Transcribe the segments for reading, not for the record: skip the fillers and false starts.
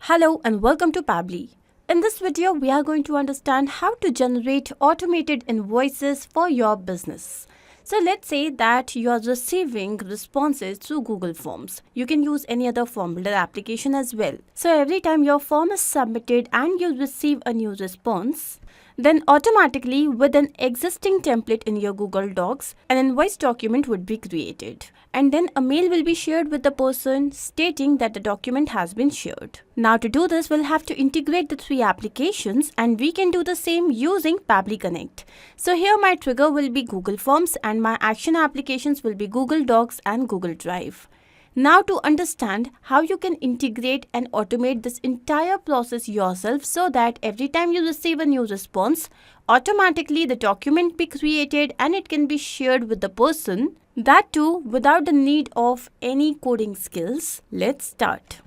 Hello and welcome to Pabbly. In this video, we are going to understand how to generate automated invoices for your business. So let's say that you are receiving responses through Google Forms. You can use any other form builder application as well. So every time your form is submitted and you receive a new response, then automatically with an existing template in your Google Docs, an invoice document would be created. And then a mail will be shared with the person stating that the document has been shared. Now to do this, we'll have to integrate the three applications and we can do the same using Pabbly Connect. So here my trigger will be Google Forms and my action applications will be Google Docs and Google Drive. Now to understand how you can integrate and automate this entire process yourself so that every time you receive a new response, automatically the document be created and it can be shared with the person. That too without the need of any coding skills. Let's start.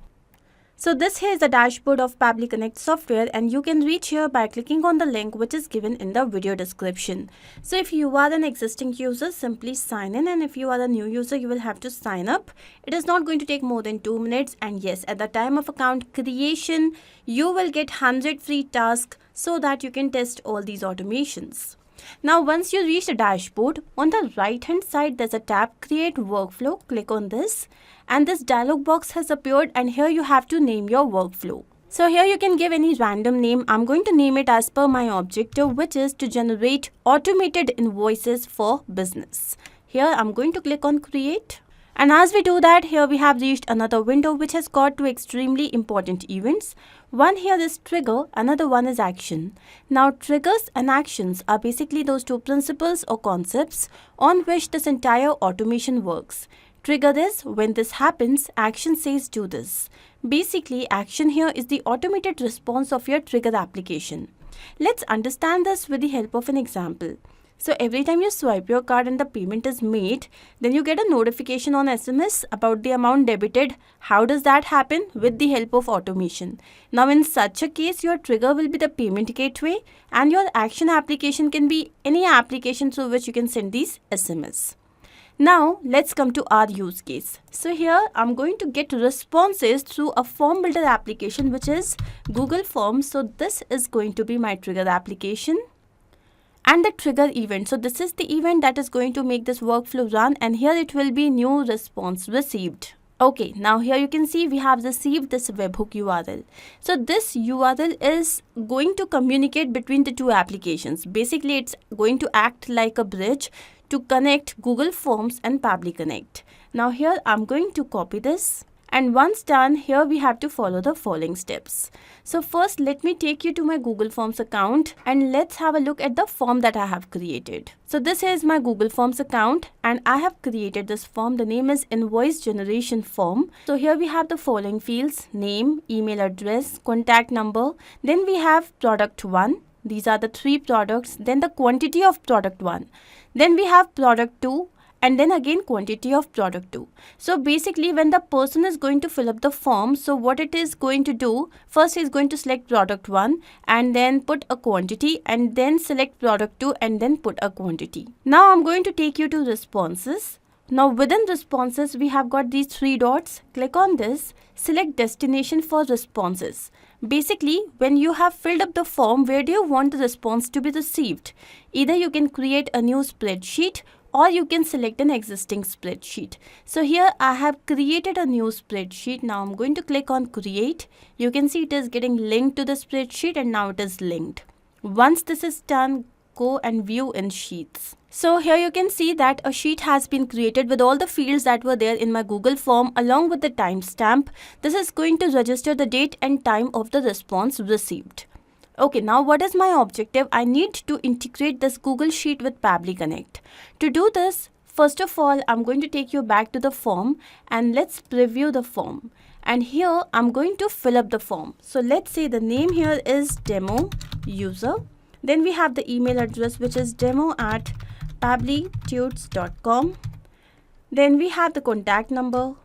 So this here is the dashboard of Pabbly Connect software and you can reach here by clicking on the link which is given in the video description. So if you are an existing user, simply sign in, and if you are a new user, you will have to sign up. It is not going to take more than 2 minutes, and yes, at the time of account creation, you will get 100 free tasks so that you can test all these automations. Now once you reach the dashboard, on the right hand side there's a tab Create Workflow. Click on this and this dialog box has appeared, and here you have to name your workflow. So here you can give any random name. I'm going to name it as per my objective, which is to generate automated invoices for business. Here I'm going to click on Create. And as we do that, here we have reached another window which has got two extremely important events. One here is trigger, another one is action. Now triggers and actions are basically those two principles or concepts on which this entire automation works. Trigger is when this happens, action says do this. Basically, action here is the automated response of your trigger application. Let's understand this with the help of an example. So every time you swipe your card and the payment is made, then you get a notification on SMS about the amount debited. How does that happen? With the help of automation. Now in such a case, your trigger will be the payment gateway and your action application can be any application through which you can send these SMS. Now let's come to our use case. So here I'm going to get responses through a form builder application which is Google Forms. So this is going to be my trigger application. And the trigger event. So this is the event that is going to make this workflow run, and here it will be new response received. Okay, now here you can see we have received this webhook URL. So this URL is going to communicate between the two applications. Basically, it's going to act like a bridge to connect Google Forms and Pabbly Connect. Now here I'm going to copy this. And once done, here we have to follow the following steps. So first, let me take you to my Google Forms account and let's have a look at the form that I have created. So this is my Google Forms account and I have created this form. The name is Invoice Generation Form. So here we have the following fields: name, email address, contact number. Then we have product 1. These are the 3 products. Then the quantity of product 1. Then we have product 2. And then again quantity of product 2. So basically when the person is going to fill up the form, so what it is going to do, first is going to select product 1 and then put a quantity and then select product 2 and then put a quantity. Now I'm going to take you to responses. Now within responses we have got these 3 dots. Click on this, select destination for responses. Basically when you have filled up the form, where do you want the response to be received? Either you can create a new spreadsheet or you can select an existing spreadsheet. So here I have created a new spreadsheet. Now I'm going to click on create. You can see it is getting linked to the spreadsheet and now it is linked. Once this is done, go and view in sheets. So here you can see that a sheet has been created with all the fields that were there in my Google form along with the timestamp. This is going to register the date and time of the response received. Okay, now what is my objective? I need to integrate this Google Sheet with Pabbly Connect. To do this, first of all, I'm going to take you back to the form and let's preview the form. And here I'm going to fill up the form. So let's say the name here is demo user. Then we have the email address which is demo@pabblytudes.com. Then we have the contact number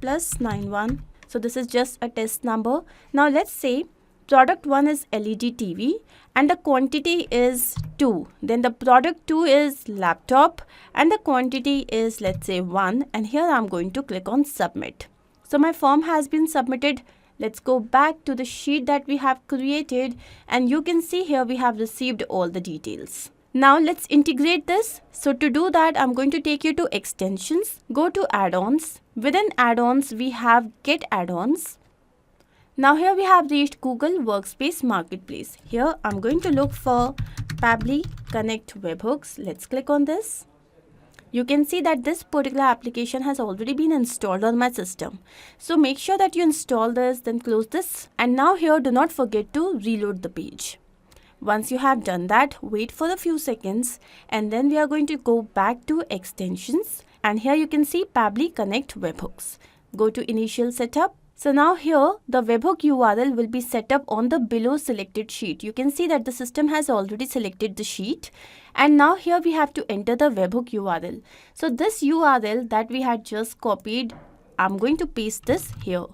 +91. So this is just a test number. Now let's say product 1 is LED TV and the quantity is 2. Then the product 2 is laptop and the quantity is, let's say, 1. And here I'm going to click on submit. So my form has been submitted. Let's go back to the sheet that we have created, and you can see here we have received all the details. Now let's integrate this. So to do that, I'm going to take you to extensions, go to add-ons. Within add-ons, we have get add-ons. Now here we have reached Google Workspace Marketplace. Here I'm going to look for Pabbly Connect webhooks. Let's click on this. You can see that this particular application has already been installed on my system. So make sure that you install this, then close this. And now here, do not forget to reload the page. Once you have done that, wait for a few seconds, and then we are going to go back to extensions. And here you can see Pabbly Connect webhooks. Go to initial setup. So now here the webhook URL will be set up on the below selected sheet. You can see that the system has already selected the sheet, and now here we have to enter the webhook URL. So this URL that we had just copied, I'm going to paste this here.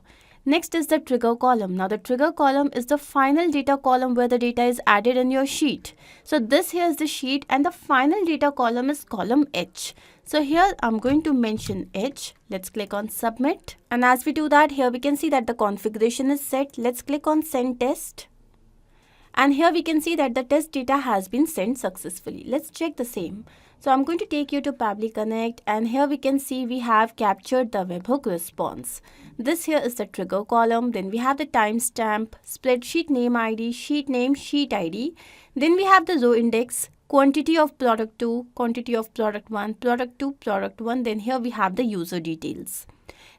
Next is the trigger column. Now the trigger column is the final data column where the data is added in your sheet. So this here is the sheet, and the final data column is column H. So here I'm going to mention H. Let's click on submit. And as we do that, here we can see that the configuration is set. Let's click on send test. And here we can see that the test data has been sent successfully. Let's check the same. So I'm going to take you to Pabbly Connect, and here we can see we have captured the webhook response. This here is the trigger column. Then we have the timestamp, spreadsheet name ID, sheet name, sheet ID. Then we have the row index, quantity of product 2, quantity of product 1, product 2, product 1. Then here we have the user details.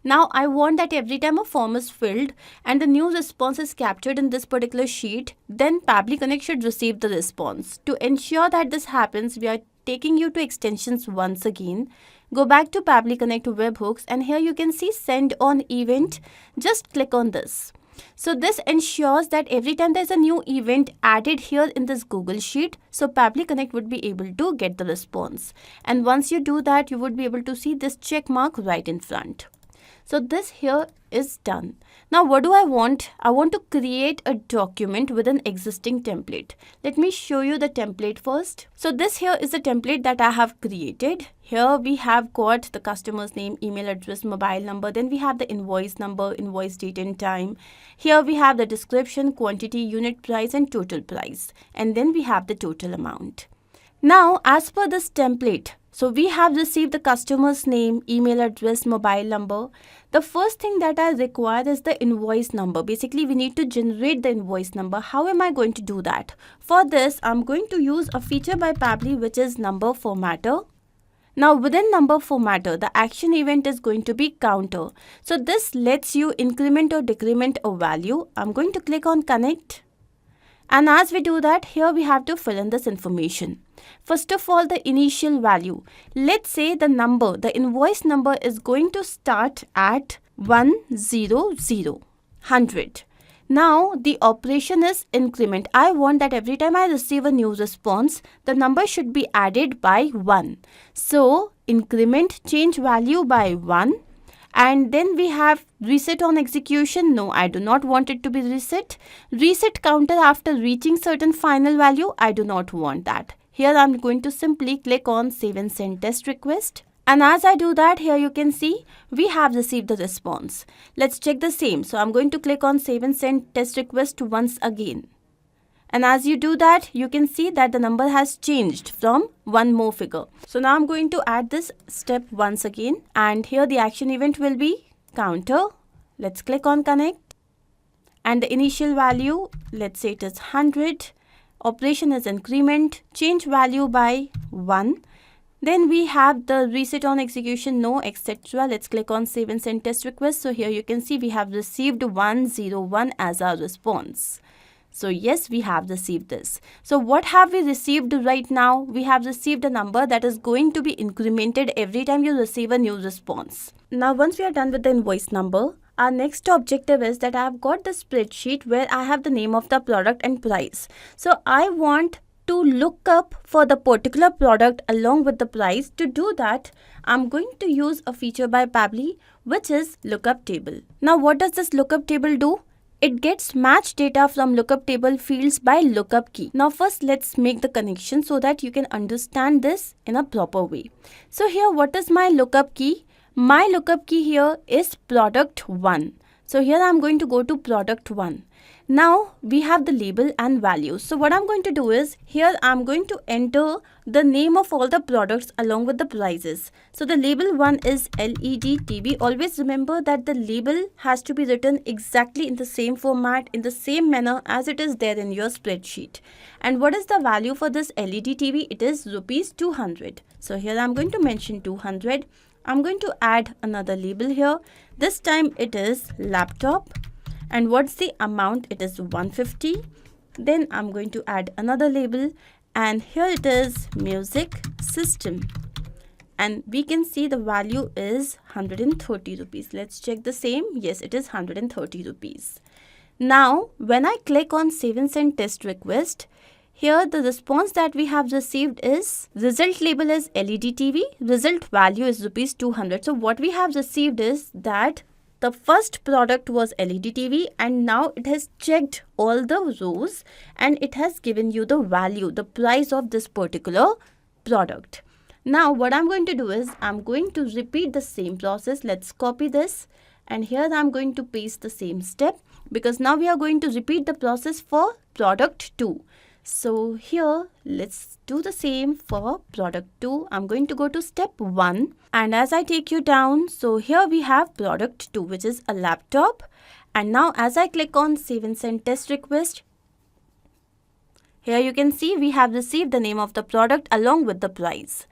Now I want that every time a form is filled and the new response is captured in this particular sheet, then Pabbly Connect should receive the response. To ensure that this happens, we are taking you to extensions once again. Go back to Pabbly Connect webhooks, and here you can see send on event. Just click on this. So this ensures that every time there's a new event added here in this Google Sheet, so Pabbly Connect would be able to get the response. And once you do that, you would be able to see this check mark right in front. So this here is done. Now what do I want? I want to create a document with an existing template. Let me show you the template first. So this here is the template that I have created. Here we have got the customer's name, email address, mobile number. Then we have the invoice number, invoice date and time. Here we have the description, quantity, unit price and total price. And then we have the total amount. Now as per this template, so we have received the customer's name, email address, mobile number. The first thing that I require is the invoice number. Basically, we need to generate the invoice number. How am I going to do that? For this, I'm going to use a feature by Pabbly, which is number formatter. Now within number formatter, the action event is going to be counter. So this lets you increment or decrement a value. I'm going to click on connect. And as we do that, here we have to fill in this information. First of all, the initial value. Let's say the number, the invoice number is going to start at 100, 100. Now the operation is increment. I want that every time I receive a new response, the number should be added by 1. So increment change value by 1. And then we have reset on execution. No, I do not want it to be reset. Reset counter after reaching certain final value. I do not want that. Here I'm going to simply click on save and send test request. And as I do that, here you can see we have received the response. Let's check the same. So I'm going to click on save and send test request once again. And as you do that, you can see that the number has changed from one more figure. So now I'm going to add this step once again. And here the action event will be counter. Let's click on connect. And the initial value, let's say it is 100. Operation is increment. Change value by 1. Then we have the reset on execution, no, etc. Let's click on save and send test request. So here you can see we have received 101 as our response. So yes, we have received this. So what have we received right now? We have received a number that is going to be incremented every time you receive a new response. Now once we are done with the invoice number, our next objective is that I have got the spreadsheet where I have the name of the product and price. So I want to look up for the particular product along with the price. To do that, I'm going to use a feature by Pabbly, which is Lookup Table. Now what does this Lookup Table do? It gets matched data from lookup table fields by lookup key. Now first let's make the connection so that you can understand this in a proper way. So here what is my lookup key? My lookup key here is product 1. So here I'm going to go to product 1. Now we have the label and value. So what I'm going to do is, here I'm going to enter the name of all the products along with the prices. So the label 1 is LED TV. Always remember that the label has to be written exactly in the same format, in the same manner as it is there in your spreadsheet. And what is the value for this LED TV? It is rupees 200. So here I'm going to mention 200. I'm going to add another label here. This time it is laptop. And what's the amount? It is 150. Then I'm going to add another label, and here it is music system. And we can see the value is 130 rupees. Let's check the same. Yes, it is 130 rupees. Now, when I click on save and send test request, here the response that we have received is result label is LED TV, result value is rupees 200. So what we have received is that the first product was LED TV, and now it has checked all the rows and it has given you the value, the price of this particular product. Now what I'm going to do is, I'm going to repeat the same process. Let's copy this, and here I'm going to paste the same step, because now we are going to repeat the process for product 2. So here let's do the same for product 2. I'm going to go to step 1, and as I take you down, so here we have product 2, which is a laptop. And now as I click on save and send test request, here you can see we have received the name of the product along with the price.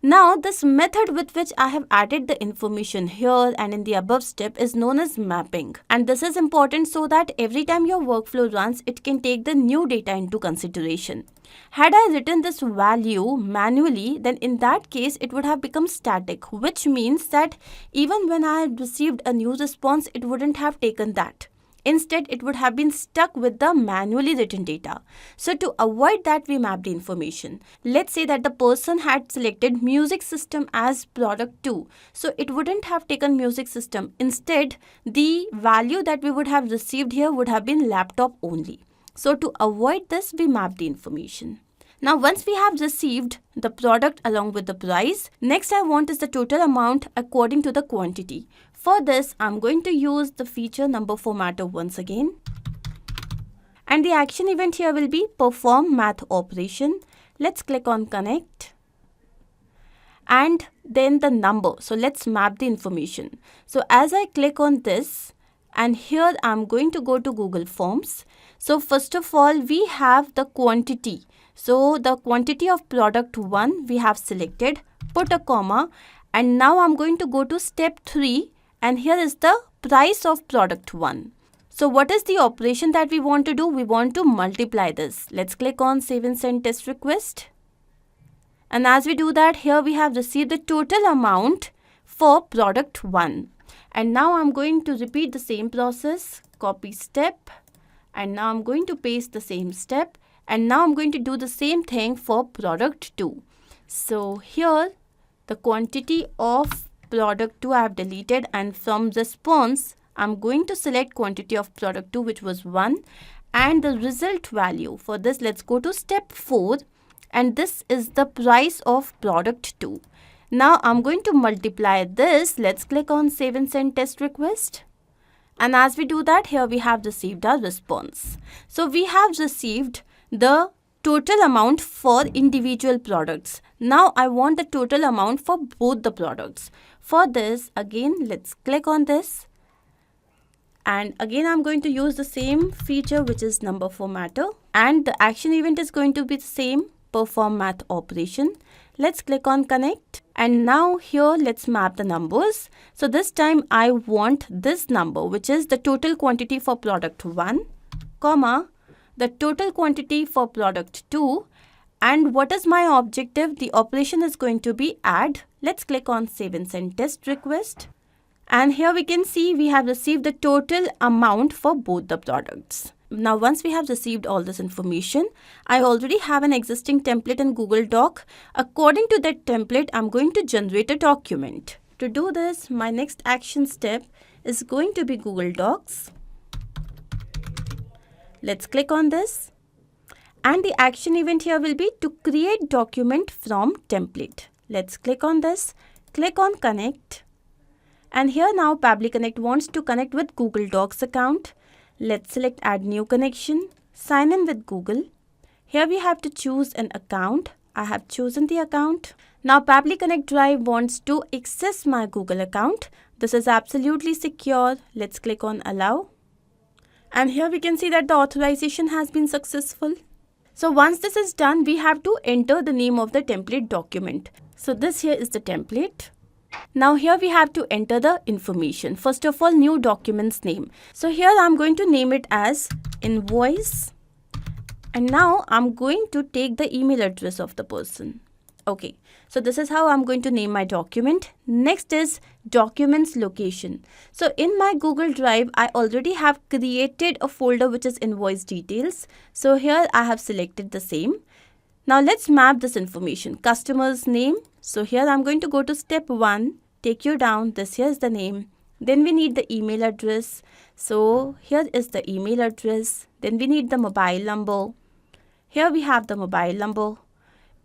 Now this method with which I have added the information here and in the above step is known as mapping. And this is important so that every time your workflow runs, it can take the new data into consideration. Had I written this value manually, then in that case it would have become static, which means that even when I had received a new response, it wouldn't have taken that. Instead, it would have been stuck with the manually written data. So to avoid that, we map the information. Let's say that the person had selected music system as product 2. So it wouldn't have taken music system. Instead, the value that we would have received here would have been laptop only. So to avoid this, we map the information. Now once we have received the product along with the price, next I want is the total amount according to the quantity. For this, I'm going to use the feature number formatter once again. And the action event here will be perform math operation. Let's click on connect. And then the number. So let's map the information. So as I click on this, and here I'm going to go to Google Forms. So first of all, we have the quantity. So the quantity of product 1 we have selected, put a comma, and now I'm going to go to step 3, and here is the price of product 1. So what is the operation that we want to do? We want to multiply this. Let's click on save and send test request. And as we do that, here we have received the total amount for product 1. And now I'm going to repeat the same process, copy step, and now I'm going to paste the same step. And now I'm going to do the same thing for product 2. So here the quantity of product 2 I have deleted, and from response I'm going to select quantity of product 2, which was 1, and the result value. For this, let's go to step 4, and this is the price of product 2. Now I'm going to multiply this. Let's click on save and send test request. And as we do that, here we have received our response. So we have received the total amount for individual products. Now I want the total amount for both the products. For this, again, let's click on this. And again, I'm going to use the same feature, which is number formatter. And the action event is going to be the same, perform math operation. Let's click on connect. And now here, let's map the numbers. So this time I want this number, which is the total quantity for product 1, comma, the total quantity for product 2, and what is my objective? The operation is going to be add. Let's click on save and send test request. And here we can see we have received the total amount for both the products. Now once we have received all this information, I already have an existing template in Google Doc. According to that template, I'm going to generate a document. To do this, my next action step is going to be Google Docs. Let's click on this, and the action event here will be to create document from template. Let's click on this, click on connect, And here now Pabbly Connect wants to connect with Google Docs account. Let's select add new connection, sign in with Google. Here we have to choose an account. I have chosen the account. Now Pabbly Connect Drive wants to access my Google account. This is absolutely secure. Let's click on allow. And here we can see that the authorization has been successful. So once this is done, we have to enter the name of the template document. So this here is the template. Now here we have to enter the information. First of all, new document's name. So here I'm going to name it as invoice. And now I'm going to take the email address of the person. Okay, so this is how I'm going to name my document. Next is documents location. So in my Google Drive, I already have created a folder which is Invoice Details. So here I have selected the same. Now let's map this information. Customer's name. So here I'm going to go to step 1, take you down. This here is the name. Then we need the email address. So here is the email address. Then we need the mobile number. Here we have the mobile number.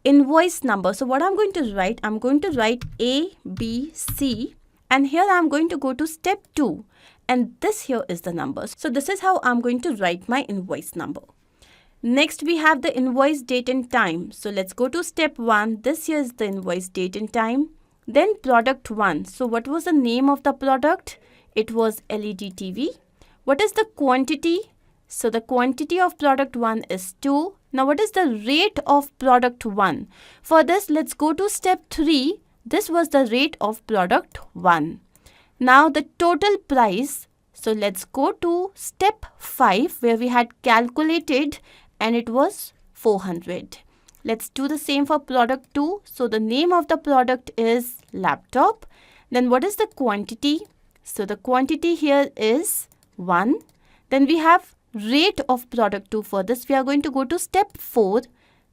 Invoice number. So what I'm going to write A, B, C, and here I'm going to go to step 2, and this here is the number. So this is how I'm going to write my invoice number. Next we have the invoice date and time. So let's go to step 1. This here is the invoice date and time. Then product 1. So what was the name of the product? It was LED TV. What is the quantity? So the quantity of product 1 is 2. Now what is the rate of product 1? For this, let's go to step 3. This was the rate of product 1. Now the total price. So let's go to step 5 where we had calculated and it was 400. Let's do the same for product 2. So the name of the product is laptop. Then what is the quantity? So the quantity here is 1. Then we have rate of product 2. For this we are going to go to step 4.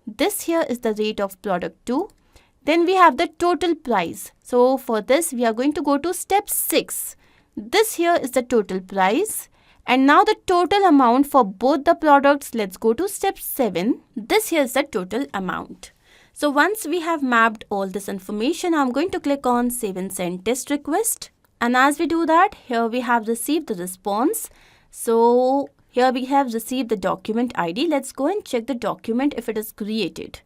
This here is the rate of product 2. Then we have the total price. So for this we are going to go to step 6. This here is the total price. And now the total amount for both the products. Let's go to step 7. This here is the total amount. So once we have mapped all this information, I'm going to click on save and send test request. And as we do that, here we have received the response. So here we have received the document ID. Let's go and check the document if it is created.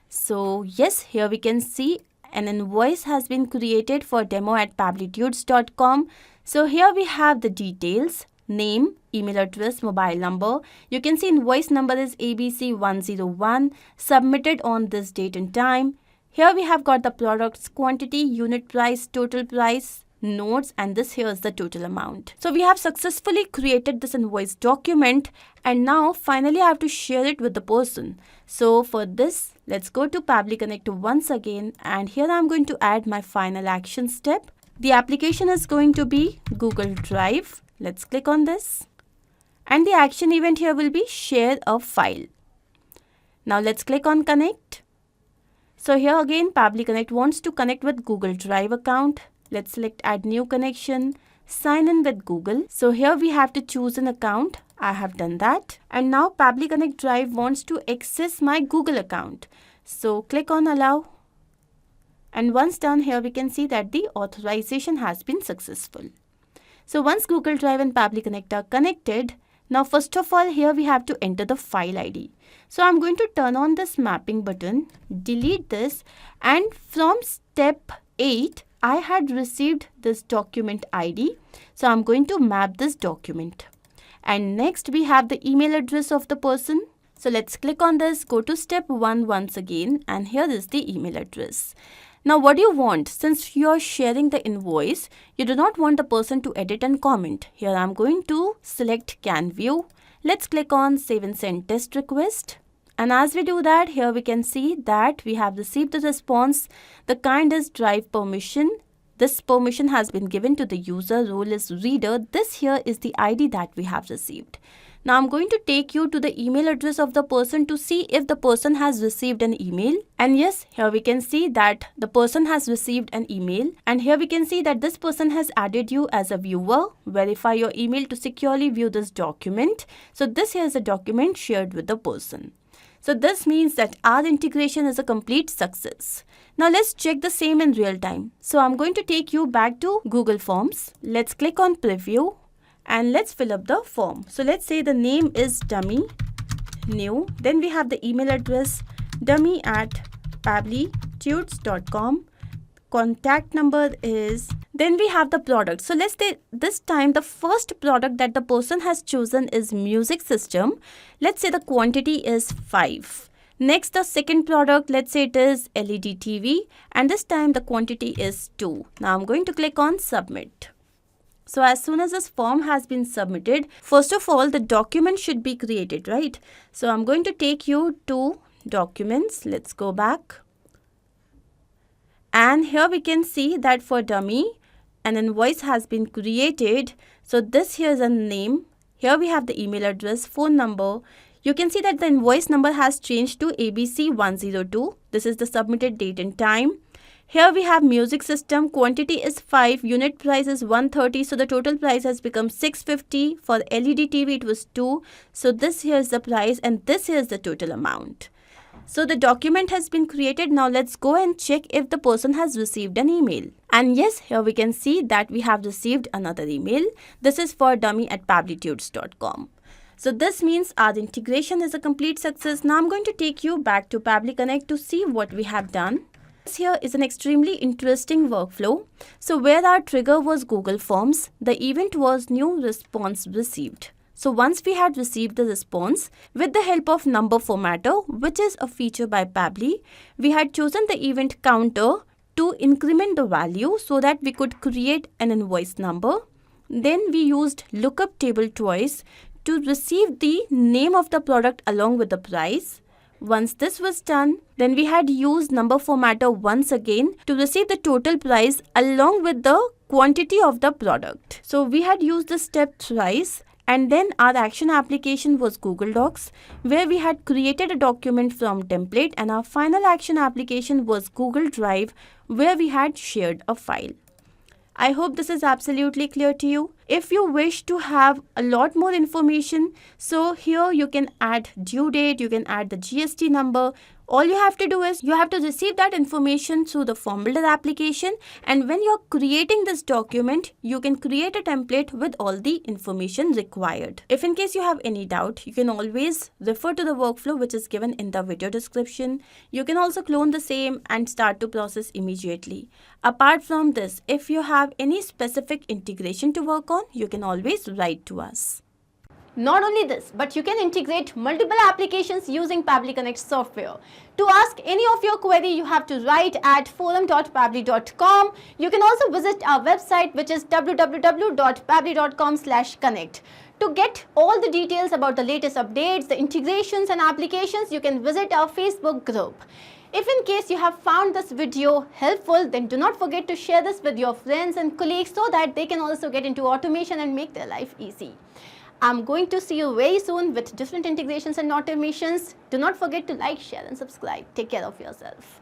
So yes, here we can see an invoice has been created for demo@pabblytudes.com. So here we have the details, name, email address, mobile number. You can see invoice number is ABC101, submitted on this date and time. Here we have got the product's quantity, unit price, total price, notes, and this here is the total amount. So we have successfully created this invoice document, and now finally I have to share it with the person. So for this, let's go to Pabbly Connect once again, and here I'm going to add my final action step. The application is going to be Google Drive. Let's click on this, and the action event here will be share a file. Now let's click on connect. So here again Pabbly Connect wants to connect with Google Drive account. Let's select add new connection, sign in with Google. So here we have to choose an account. I have done that. And now Pabbly Connect Drive wants to access my Google account. So click on allow. And once done, here we can see that the authorization has been successful. So once Google Drive and Pabbly Connect are connected, now first of all here we have to enter the file ID. So I'm going to turn on this mapping button, delete this, and from step 8, I had received this document ID. So I'm going to map this document. And next we have the email address of the person. So let's click on this, go to step 1 once again, and here is the email address. Now what do you want? Since you are sharing the invoice, you do not want the person to edit and comment. Here I'm going to select can view. Let's click on save and send test request. And as we do that, here we can see that we have received the response. The kind is drive permission. This permission has been given to the user. Role is reader. This here is the ID that we have received. Now I'm going to take you to the email address of the person to see if the person has received an email. And yes, here we can see that the person has received an email. And here we can see that this person has added you as a viewer. Verify your email to securely view this document. So this here is a document shared with the person. So this means that our integration is a complete success. Now let's check the same in real time. So I'm going to take you back to Google Forms. Let's click on preview and let's fill up the form. So let's say the name is dummy, new. Then we have the email address dummy@pabblytudes.com. Contact number is, then we have the product. So let's say this time the first product that the person has chosen is music system. Let's say the quantity is 5. Next, the second product, let's say it is LED TV, and this time the quantity is 2. Now I'm going to click on submit. So as soon as this form has been submitted, first of all the document should be created, right? So I'm going to take you to documents. Let's go back. And here we can see that for dummy, an invoice has been created. So this here is a name. Here we have the email address, phone number. You can see that the invoice number has changed to ABC102. This is the submitted date and time. Here we have music system. Quantity is 5. Unit price is 130. So the total price has become 650. For LED TV it was 2. So this here is the price and this here is the total amount. So the document has been created. Now let's go and check if the person has received an email. And yes, here we can see that we have received another email. This is for dummy@pabblytudes.com. So this means our integration is a complete success. Now I'm going to take you back to Pabbly Connect to see what we have done. This here is an extremely interesting workflow. So where our trigger was Google Forms, the event was new response received. So once we had received the response, with the help of number formatter, which is a feature by Pabbly, we had chosen the event counter to increment the value so that we could create an invoice number. Then we used Lookup Table twice to receive the name of the product along with the price. Once this was done, then we had used number formatter once again to receive the total price along with the quantity of the product. So we had used this step thrice. And then our action application was Google Docs, where we had created a document from template, and our final action application was Google Drive, where we had shared a file. I hope this is absolutely clear to you. If you wish to have a lot more information, so here you can add due date, you can add the GST number. All you have to do is you have to receive that information through the form builder application, and when you're creating this document, you can create a template with all the information required. If in case you have any doubt, you can always refer to the workflow which is given in the video description. You can also clone the same and start to process immediately. Apart from this, if you have any specific integration to work on, you can always write to us. Not only this, but you can integrate multiple applications using Pabbly Connect software. To ask any of your query, you have to write at forum.pabbly.com. You can also visit our website, which is www.pabbly.com/connect. To get all the details about the latest updates, the integrations and applications, you can visit our Facebook group. If in case you have found this video helpful, then do not forget to share this with your friends and colleagues so that they can also get into automation and make their life easy. I'm going to see you very soon with different integrations and automations. Do not forget to like, share and subscribe. Take care of yourself.